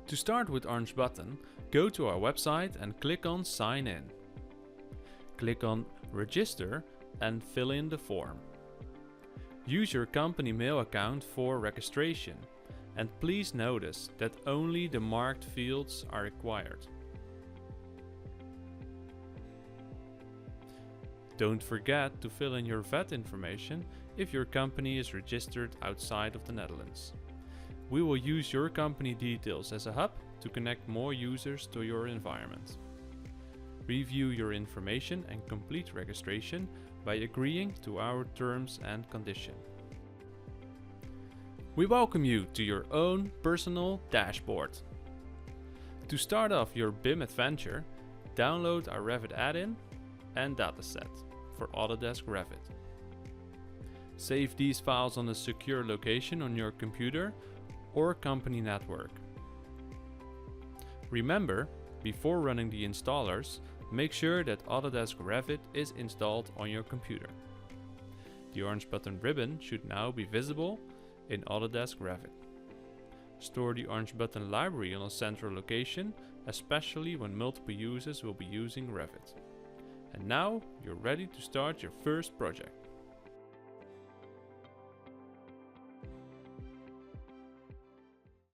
To start with Orange button, go to our website and click on Sign In. Click on Register and fill in the form. Use your company mail account for registration, and please notice that only the marked fields are required. Don't forget to fill in your VAT information if your company is registered outside of the Netherlands. We will use your company details as a hub to connect more users to your environment. Review your information and complete registration by agreeing to our terms and conditions. We welcome you to your own personal dashboard. To start off your BIM adventure, download our Revit add-in and dataset for Autodesk Revit. Save these files on a secure location on your computer or company network. Remember, before running the installers, make sure that Autodesk Revit is installed on your computer. The orange button ribbon should now be visible in Autodesk Revit. Store the orange button library on a central location, especially when multiple users will be using Revit. And now you're ready to start your first project.